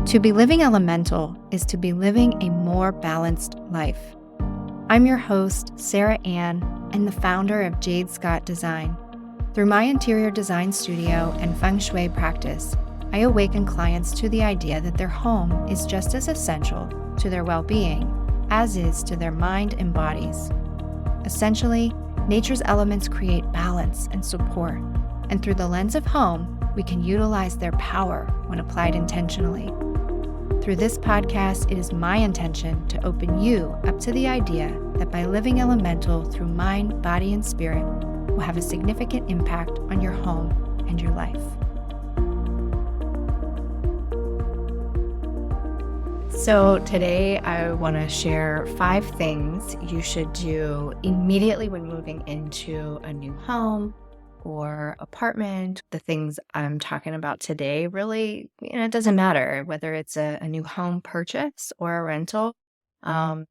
To be living elemental is to be living a more balanced life. I'm your host, Sara and the founder of Jade Scott Design. Through my interior design studio and Feng Shui practice, I awaken clients to the idea that their home is just as essential to their well-being as is to their mind and bodies. Essentially, nature's elements create balance and support, and through the lens of home, we can utilize their power when applied intentionally. Through this podcast, it is my intention to open you up to the idea that by living elemental through mind, body, and spirit will have a significant impact on your home and your life. So today I want to share 5 things you should do immediately when moving into a new home or apartment. The things I'm talking about today really, it doesn't matter whether it's a new home purchase or a rental. I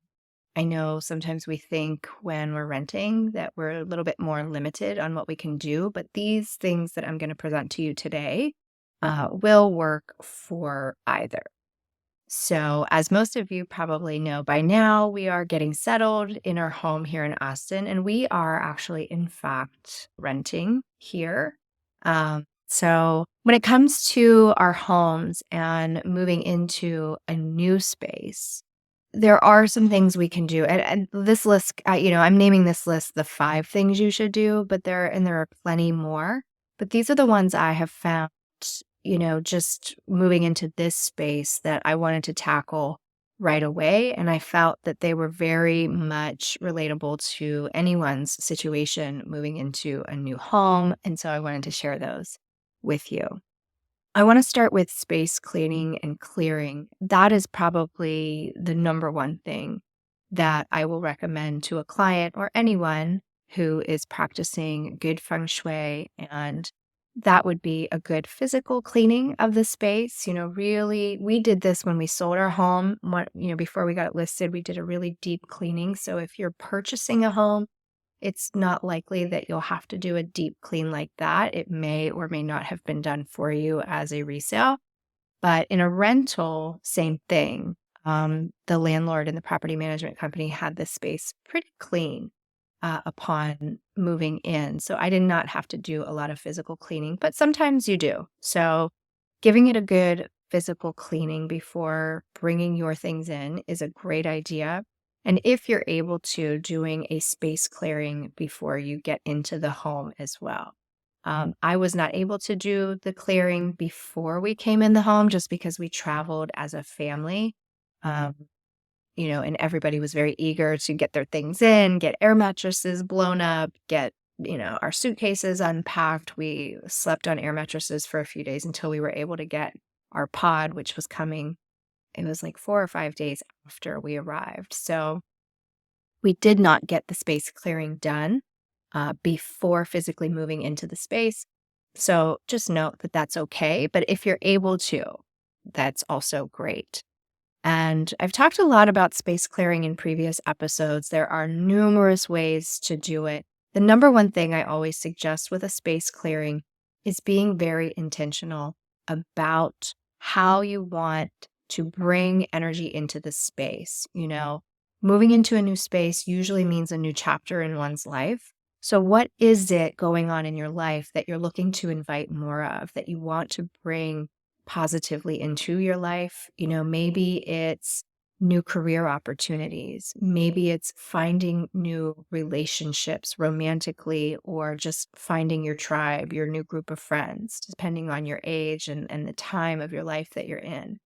know sometimes we think when we're renting that we're a little bit more limited on what we can do, but these things that I'm going to present to you today will work for either. So, as most of you probably know by now, we are getting settled in our home here in Austin, and we are actually, in fact, renting here. So, when it comes to our homes and moving into a new space, there are some things we can do. And this list, I'm naming this list the 5 things you should do, but there are plenty more. But these are the ones I have found, just moving into this space that I wanted to tackle right away. And I felt that they were very much relatable to anyone's situation moving into a new home. And so I wanted to share those with you. I want to start with space cleaning and clearing. That is probably the number one thing that I will recommend to a client or anyone who is practicing good feng shui. And that would be a good physical cleaning of the space. Really, we did this when we sold our home. Before we got it listed, we did a really deep cleaning. So if you're purchasing a home, it's not likely that you'll have to do a deep clean like that. It may or may not have been done for you as a resale. But in a rental, same thing. The landlord and the property management company had this space pretty clean upon moving in. So I did not have to do a lot of physical cleaning, but sometimes you do. So giving it a good physical cleaning before bringing your things in is a great idea. And if you're able to, doing a space clearing before you get into the home as well. I was not able to do the clearing before we came in the home just because we traveled as a family. And everybody was very eager to get their things in, get air mattresses blown up, get, our suitcases unpacked. We slept on air mattresses for a few days until we were able to get our pod, which was coming. It was like 4 or 5 days after we arrived. So we did not get the space clearing done before physically moving into the space. So just note that that's okay. But if you're able to, that's also great. And I've talked a lot about space clearing in previous episodes. There are numerous ways to do it. The number one thing I always suggest with a space clearing is being very intentional about how you want to bring energy into the space. Moving into a new space usually means a new chapter in one's life. So what is it going on in your life that you're looking to invite more of, that you want to bring positively into your life? Maybe it's new career opportunities. Maybe it's finding new relationships romantically, or just finding your tribe, your new group of friends, depending on your age and the time of your life that you're in.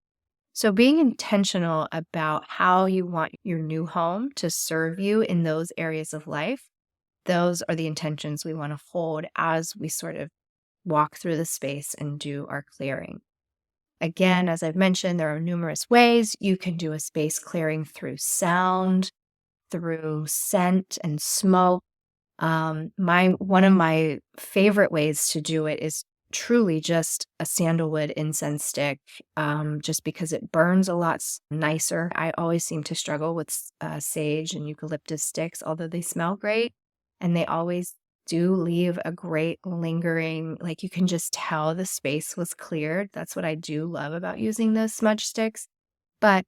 So being intentional about how you want your new home to serve you in those areas of life, those are the intentions we want to hold as we sort of walk through the space and do our clearing. Again, as I've mentioned, there are numerous ways. You can do a space clearing through sound, through scent and smoke. One of my favorite ways to do it is truly just a sandalwood incense stick, just because it burns a lot nicer. I always seem to struggle with sage and eucalyptus sticks, although they smell great, and they always do leave a great lingering, like you can just tell the space was cleared. That's what I do love about using those smudge sticks. But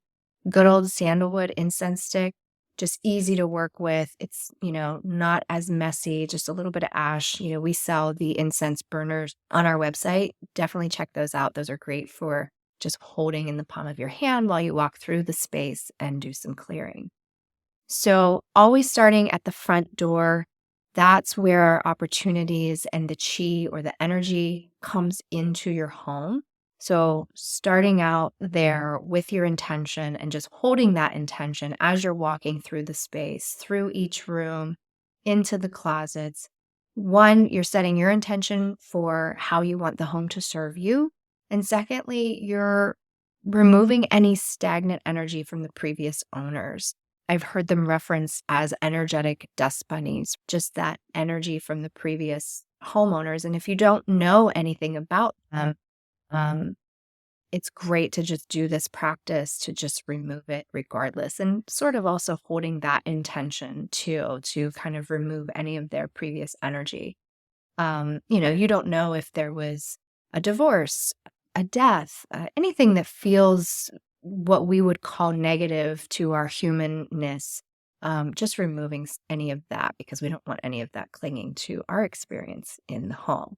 good old sandalwood incense stick, just easy to work with. It's, not as messy, just a little bit of ash. We sell the incense burners on our website. Definitely check those out. Those are great for just holding in the palm of your hand while you walk through the space and do some clearing. So, always starting at the front door, that's where opportunities and the chi or the energy comes into your home. So, starting out there with your intention and just holding that intention as you're walking through the space, through each room, into the closets. One, you're setting your intention for how you want the home to serve you. And secondly, you're removing any stagnant energy from the previous owners. I've heard them referenced as energetic dust bunnies, just that energy from the previous homeowners. And if you don't know anything about them, um, it's great to just do this practice to just remove it regardless. And sort of also holding that intention too, to kind of remove any of their previous energy. You don't know if there was a divorce, a death, anything that feels what we would call negative to our humanness. Just removing any of that because we don't want any of that clinging to our experience in the home.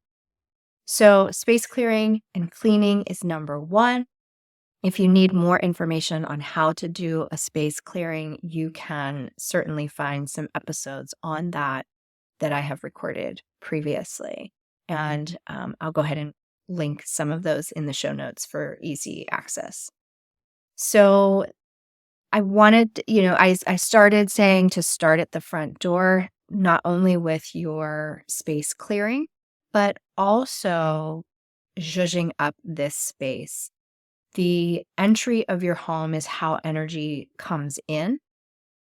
So, space clearing and cleaning is number one. If you need more information on how to do a space clearing, you can certainly find some episodes on that I have recorded previously. And I'll go ahead and link some of those in the show notes for easy access. So I wanted, I started saying to start at the front door, not only with your space clearing, but also zhuzhing up this space. The entry of your home is how energy comes in.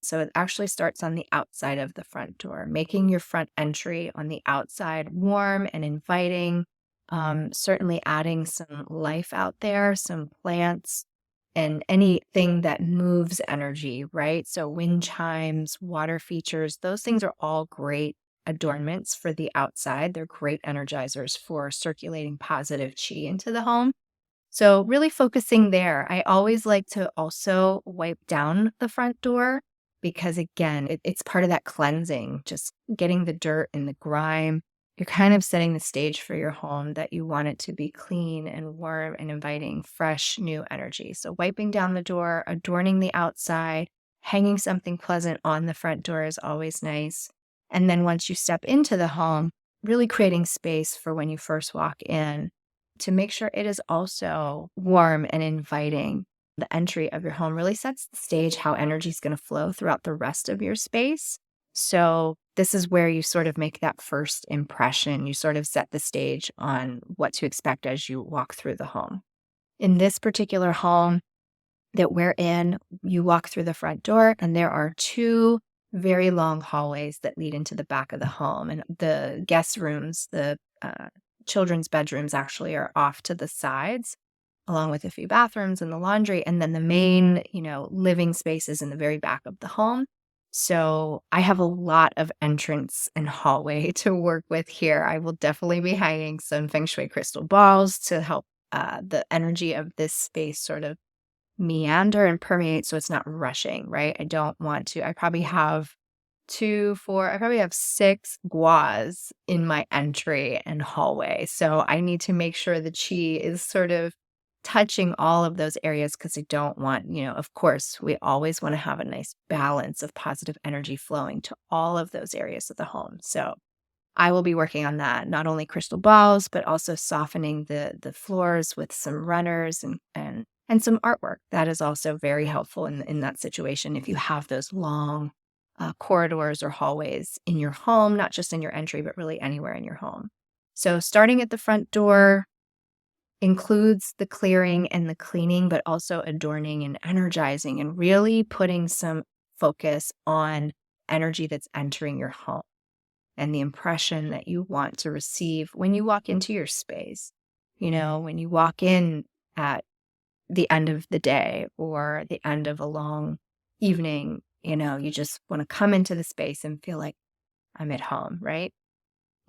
So it actually starts on the outside of the front door, making your front entry on the outside warm and inviting. Certainly adding some life out there, some plants, and anything that moves energy, right? So wind chimes, water features, those things are all great adornments for the outside. They're great energizers for circulating positive chi into the home. So, really focusing there. I always like to also wipe down the front door because, again, it's part of that cleansing, just getting the dirt and the grime. You're kind of setting the stage for your home that you want it to be clean and warm and inviting fresh new energy. So, wiping down the door, adorning the outside, hanging something pleasant on the front door is always nice. And then once you step into the home, really creating space for when you first walk in to make sure it is also warm and inviting. The entry of your home really sets the stage how energy is going to flow throughout the rest of your space. So, this is where you sort of make that first impression. You sort of set the stage on what to expect as you walk through the home. In this particular home that we're in, you walk through the front door, and there are two very long hallways that lead into the back of the home. And the guest rooms, the children's bedrooms actually are off to the sides, along with a few bathrooms and the laundry. And then the main, living space is in the very back of the home. So I have a lot of entrance and hallway to work with here. I will definitely be hanging some Feng Shui crystal balls to help the energy of this space sort of meander and permeate so it's not rushing, right? I probably have I probably have 6 guas in my entry and hallway. So I need to make sure the chi is sort of touching all of those areas because I don't want, of course, we always want to have a nice balance of positive energy flowing to all of those areas of the home. So I will be working on that, not only crystal balls, but also softening the floors with some runners and some artwork. That is also very helpful in that situation if you have those long corridors or hallways in your home, not just in your entry, but really anywhere in your home. So starting at the front door includes the clearing and the cleaning, but also adorning and energizing and really putting some focus on energy that's entering your home and the impression that you want to receive when you walk into your space. When you walk in at the end of the day or the end of a long evening, you just want to come into the space and feel like I'm at home, right?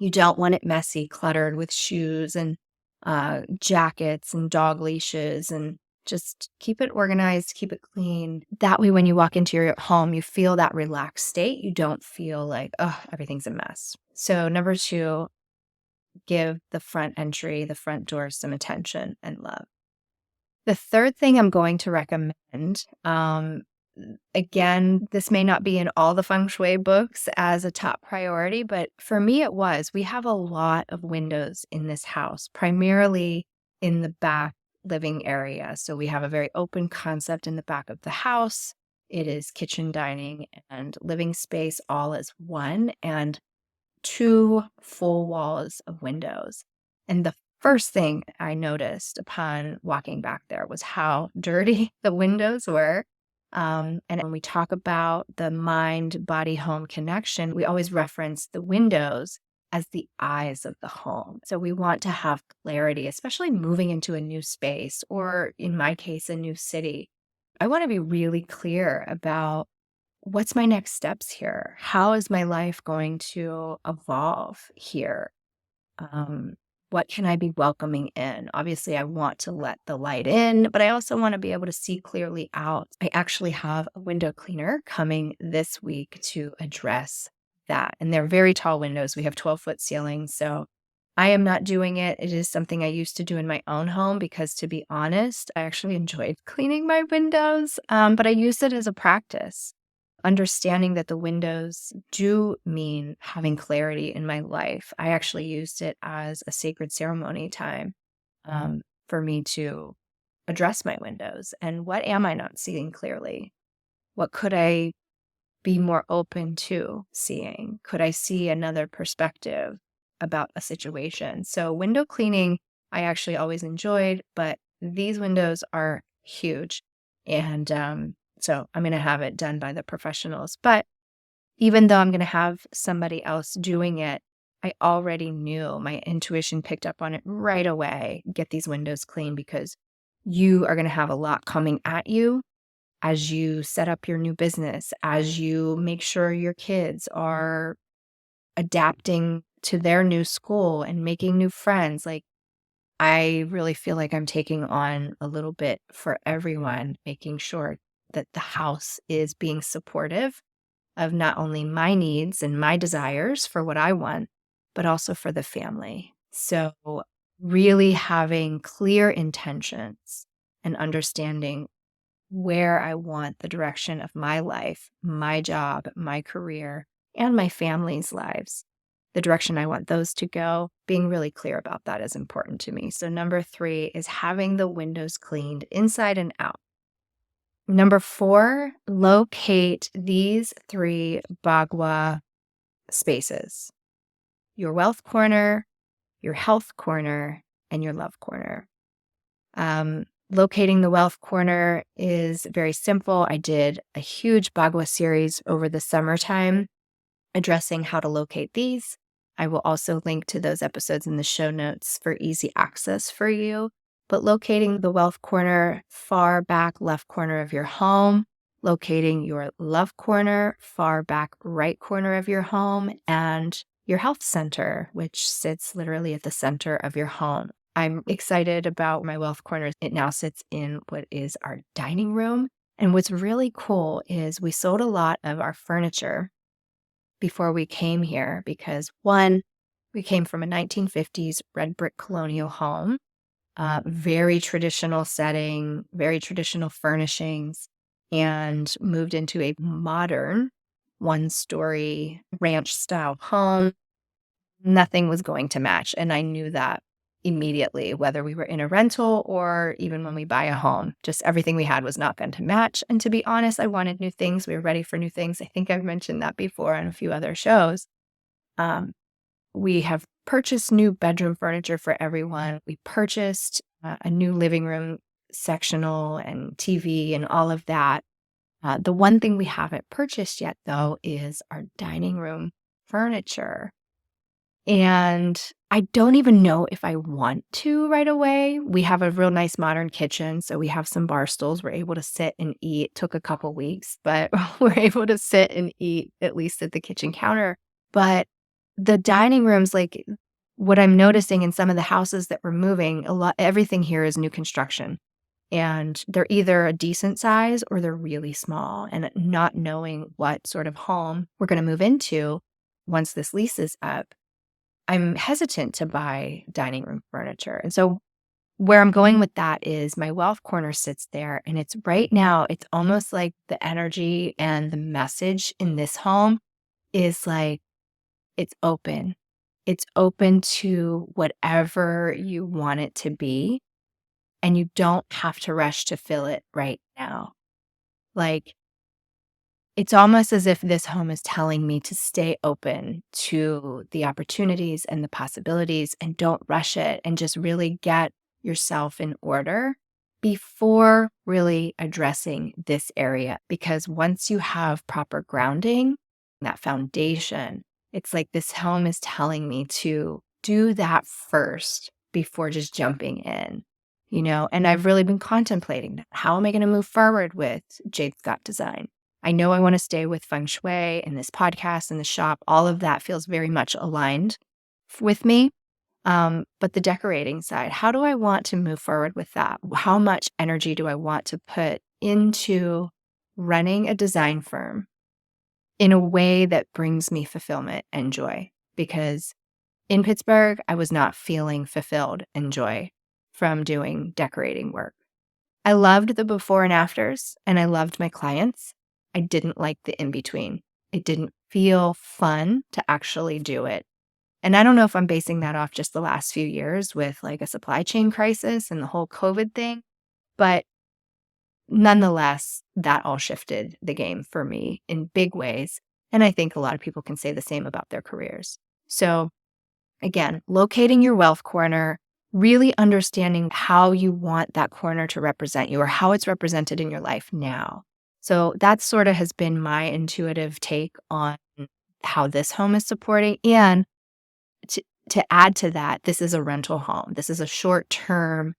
You don't want it messy, cluttered with shoes and jackets and dog leashes, and just keep it organized, keep it clean. That way, when you walk into your home, you feel that relaxed state. You don't feel like, oh, everything's a mess. So, number two, give the front entry, the front door, some attention and love. The third thing I'm going to recommend, again, this may not be in all the Feng Shui books as a top priority, but for me it was. We have a lot of windows in this house, primarily in the back living area. So we have a very open concept in the back of the house. It is kitchen, dining, and living space all as one, and two full walls of windows. And the first thing I noticed upon walking back there was how dirty the windows were. And when we talk about the mind body home connection, we always reference the windows as the eyes of the home. So we want to have clarity, especially moving into a new space, or in my case, a new city. I want to be really clear about what's my next steps here? How is my life going to evolve here? Um, what can I be welcoming in? Obviously, I want to let the light in, but I also want to be able to see clearly out. I actually have a window cleaner coming this week to address that. And they're very tall windows. We have 12-foot ceilings. So I am not doing it. It is something I used to do in my own home because, to be honest, I actually enjoyed cleaning my windows, but I used it as a practice. Understanding that the windows do mean having clarity in my life. I actually used it as a sacred ceremony time for me to address my windows. And what am I not seeing clearly? What could I be more open to seeing? Could I see another perspective about a situation? So, window cleaning, I actually always enjoyed, but these windows are huge. And so I'm going to have it done by the professionals. But even though I'm going to have somebody else doing it, I already knew, my intuition picked up on it right away. Get these windows clean, because you are going to have a lot coming at you as you set up your new business, as you make sure your kids are adapting to their new school and making new friends. Like, I really feel like I'm taking on a little bit for everyone, making sure that the house is being supportive of not only my needs and my desires for what I want, but also for the family. So, really having clear intentions and understanding where I want the direction of my life, my job, my career, and my family's lives, the direction I want those to go, being really clear about that is important to me. So, number three is having the windows cleaned inside and out. Number four, locate these three Bagua spaces: your wealth corner, your health corner, and your love corner. Locating the wealth corner is very simple. I did a huge Bagua series over the summertime addressing how to locate these. I will also link to those episodes in the show notes for easy access for you. But locating the wealth corner, far back left corner of your home, locating your love corner, far back right corner of your home, and your health center, which sits literally at the center of your home. I'm excited about my wealth corner. It now sits in what is our dining room. And what's really cool is we sold a lot of our furniture before we came here because, one, we came from a 1950s red brick colonial home, very traditional setting, very traditional furnishings, and moved into a modern one-story ranch-style home. Nothing was going to match, and I knew that immediately, whether we were in a rental or even when we buy a home. Just everything we had was not going to match. And to be honest, I wanted new things. We were ready for new things. I think I've mentioned that before on a few other shows. We have purchased new bedroom furniture for everyone. We purchased a new living room sectional and TV and all of that. The one thing we haven't purchased yet, though, is our dining room furniture. And I don't even know if I want to right away. We have a real nice modern kitchen, so we have some bar stools. We're able to sit and eat. Took a couple weeks, but we're able to sit and eat at least at the kitchen counter. But the dining rooms, like what I'm noticing in some of the houses that we're moving, everything here is new construction. And they're either a decent size or they're really small. And not knowing what sort of home we're going to move into once this lease is up, I'm hesitant to buy dining room furniture. And so where I'm going with that is my wealth corner sits there, and it's right now, it's almost like the energy and the message in this home is like it's open. It's open to whatever you want it to be, and you don't have to rush to fill it right now. Like, it's almost as if this home is telling me to stay open to the opportunities and the possibilities and don't rush it and just really get yourself in order before really addressing this area. Because once you have proper grounding, that foundation, it's like this home is telling me to do that first before just jumping in, And I've really been contemplating that. How am I going to move forward with Jade Scott Design? I know I want to stay with Feng Shui and this podcast and the shop. All of that feels very much aligned with me. But the decorating side, how do I want to move forward with that? How much energy do I want to put into running a design firm in a way that brings me fulfillment and joy? Because in Pittsburgh, I was not feeling fulfilled and joy from doing decorating work. I loved the before and afters, and I loved my clients. I didn't like the in between. It didn't feel fun to actually do it. And I don't know if I'm basing that off just the last few years with like a supply chain crisis and the whole COVID thing, but nonetheless, that all shifted the game for me in big ways. And I think a lot of people can say the same about their careers. So again, locating your wealth corner, really understanding how you want that corner to represent you or how it's represented in your life now. So that sort of has been my intuitive take on how this home is supporting. And to add to that, this is a rental home. This is a short-term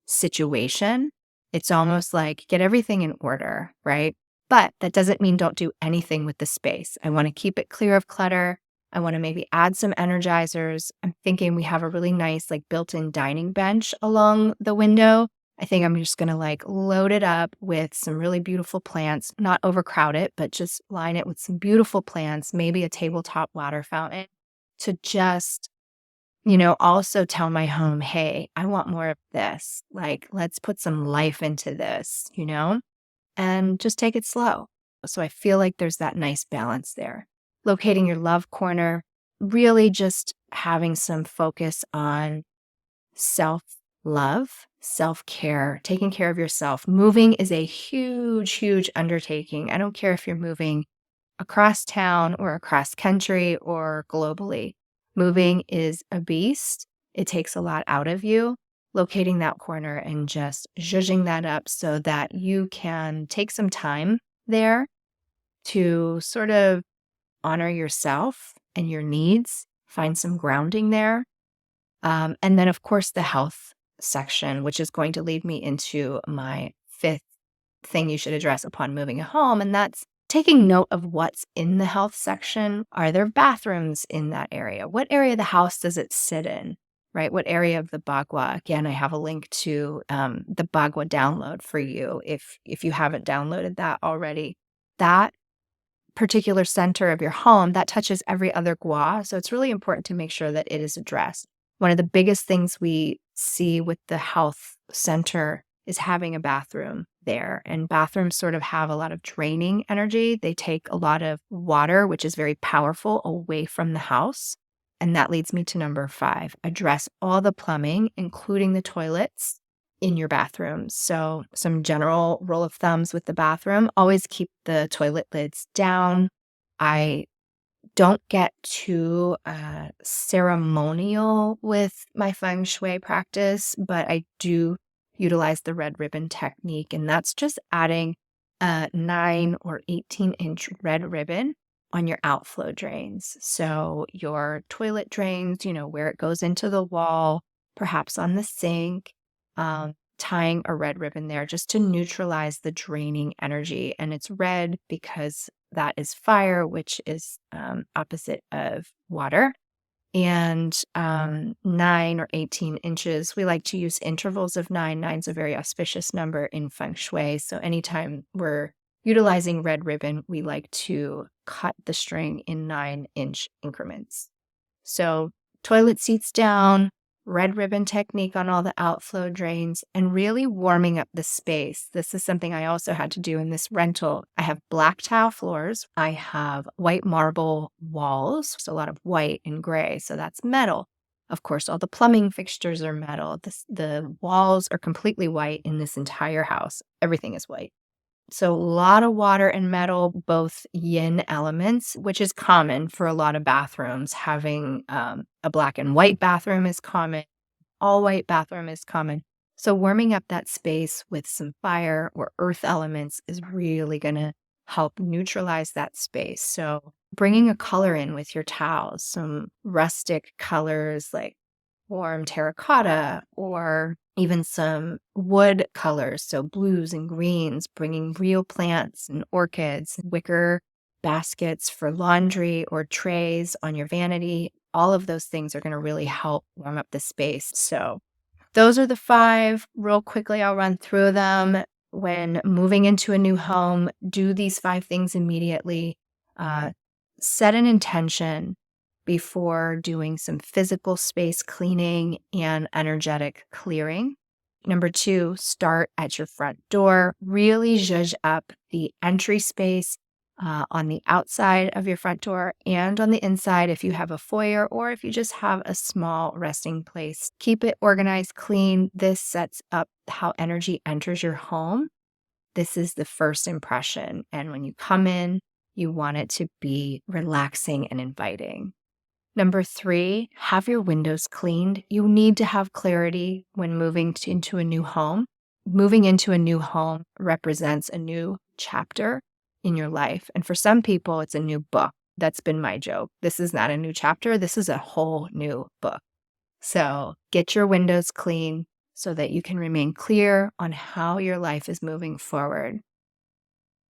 situation. It's almost like get everything in order, right? But that doesn't mean don't do anything with the space. I want to keep it clear of clutter. I want to maybe add some energizers. I'm thinking we have a really nice like built-in dining bench along the window. I think I'm just going to like load it up with some really beautiful plants, not overcrowd it, but just line it with some beautiful plants, maybe a tabletop water fountain to just, also tell my home, hey, I want more of this. Like, let's put some life into this, and just take it slow. So I feel like there's that nice balance there. Locating your love corner, really just having some focus on self-love, self-care, taking care of yourself. Moving is a huge, huge undertaking. I don't care if you're moving across town or across country or globally. Moving is a beast. It takes a lot out of you. Locating that corner and just zhuzhing that up so that you can take some time there to sort of honor yourself and your needs, find some grounding there. And then, of course, the health section, which is going to lead me into my fifth thing you should address upon moving a home, and that's taking note of what's in the health section. Are there bathrooms in that area? What area of the house does it sit in, right? What area of the Bagua? Again, I have a link to the Bagua download for you if you haven't downloaded that already. That particular center of your home, that touches every other gua. So it's really important to make sure that it is addressed. One of the biggest things we see with the health center is having a bathroom there. And bathrooms sort of have a lot of draining energy. They take a lot of water, which is very powerful, away from the house. And that leads me to number 5. Address all the plumbing, including the toilets in your bathrooms. So some general rule of thumbs with the bathroom, always keep the toilet lids down. I don't get too ceremonial with my Feng Shui practice, but I do utilize the red ribbon technique, and that's just adding a 9 or 18-inch red ribbon on your outflow drains. So your toilet drains, where it goes into the wall, perhaps on the sink, tying a red ribbon there just to neutralize the draining energy. And it's red because that is fire, which is opposite of water. and 9 or 18 inches. We like to use intervals of 9. Nine's a very auspicious number in Feng Shui. So anytime we're utilizing red ribbon, we like to cut the string in 9-inch increments. So toilet seats down, red ribbon technique on all the outflow drains, and really warming up the space. This is something I also had to do in this rental. I have black tile floors. I have white marble walls, so a lot of white and gray. So that's metal. Of course, all the plumbing fixtures are metal. The walls are completely white in this entire house. Everything is white. So a lot of water and metal, both yin elements, which is common for a lot of bathrooms. Having a black and white bathroom is common. All white bathroom is common. So warming up that space with some fire or earth elements is really going to help neutralize that space. So bringing a color in with your towels, some rustic colors like warm terracotta or even some wood colors, so blues and greens, bringing real plants and orchids, wicker baskets for laundry or trays on your vanity. All of those things are going to really help warm up the space. So those are the 5. Real quickly, I'll run through them. When moving into a new home, do these 5 things immediately. Set an intention before doing some physical space cleaning and energetic clearing. Number 2, start at your front door. Really zhuzh up the entry space on the outside of your front door and on the inside if you have a foyer or if you just have a small resting place. Keep it organized, clean. This sets up how energy enters your home. This is the first impression. And when you come in, you want it to be relaxing and inviting. Number 3, have your windows cleaned. You need to have clarity when moving into a new home. Moving into a new home represents a new chapter in your life. And for some people, it's a new book. That's been my joke. This is not a new chapter. This is a whole new book. So get your windows clean so that you can remain clear on how your life is moving forward.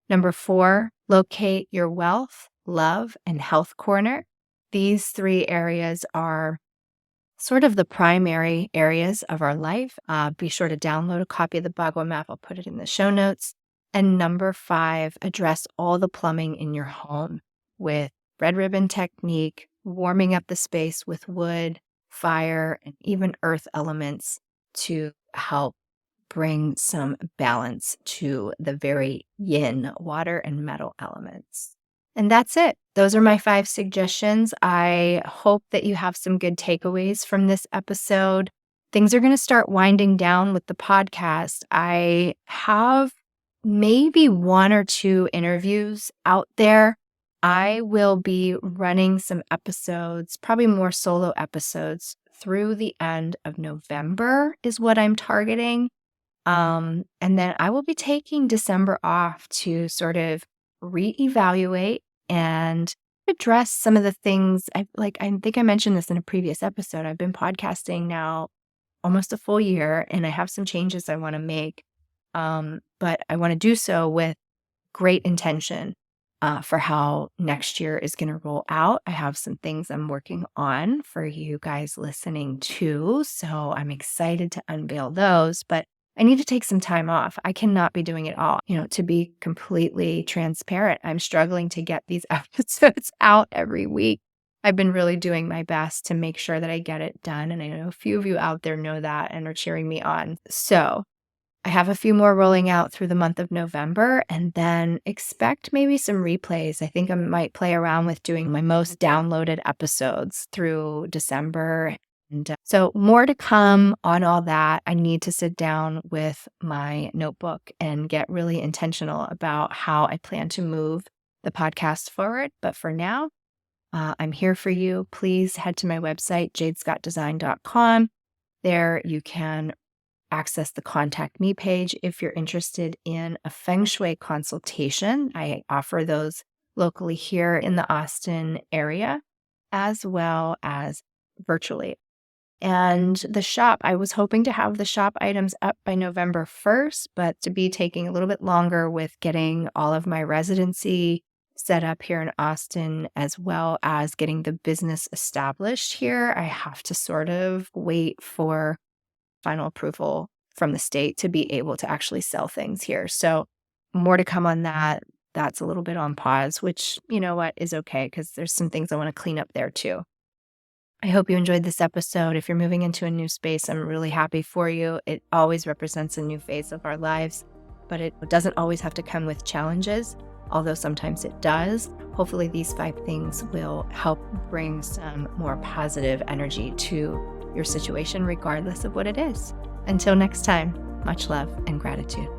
Number 4, locate your wealth, love, and health corner. These 3 areas are sort of the primary areas of our life. Be sure to download a copy of the Bhagwan map. I'll put it in the show notes. And number 5, address all the plumbing in your home with red ribbon technique, warming up the space with wood, fire, and even earth elements to help bring some balance to the very yin water and metal elements. And that's it. Those are my 5 suggestions. I hope that you have some good takeaways from this episode. Things are going to start winding down with the podcast. I have maybe 1 or 2 interviews out there. I will be running some episodes, probably more solo episodes, through the end of November is what I'm targeting. And then I will be taking December off to sort of reevaluate and address some of the things I think I mentioned this in a previous episode. I've been podcasting now almost a full year and I have some changes I want to make. But I want to do so with great intention for how next year is going to roll out. I have some things I'm working on for you guys listening to. So I'm excited to unveil those, but I need to take some time off. I cannot be doing it all. To be completely transparent, I'm struggling to get these episodes out every week. I've been really doing my best to make sure that I get it done. And I know a few of you out there know that and are cheering me on. So I have a few more rolling out through the month of November, and then expect maybe some replays. I think I might play around with doing my most downloaded episodes through December. And so more to come on all that. I need to sit down with my notebook and get really intentional about how I plan to move the podcast forward. But for now, I'm here for you. Please head to my website, jadescottdesign.com. There you can access the Contact Me page if you're interested in a Feng Shui consultation. I offer those locally here in the Austin area, as well as virtually. And the shop, I was hoping to have the shop items up by November 1st, but to be taking a little bit longer with getting all of my residency set up here in Austin, as well as getting the business established here, I have to sort of wait for final approval from the state to be able to actually sell things here. So, more to come on that. That's a little bit on pause, which, you know what, is okay because there's some things I want to clean up there too. I hope you enjoyed this episode. If you're moving into a new space, I'm really happy for you. It always represents a new phase of our lives, but it doesn't always have to come with challenges, although sometimes it does. Hopefully, these 5 things will help bring some more positive energy to your situation, regardless of what it is. Until next time, much love and gratitude.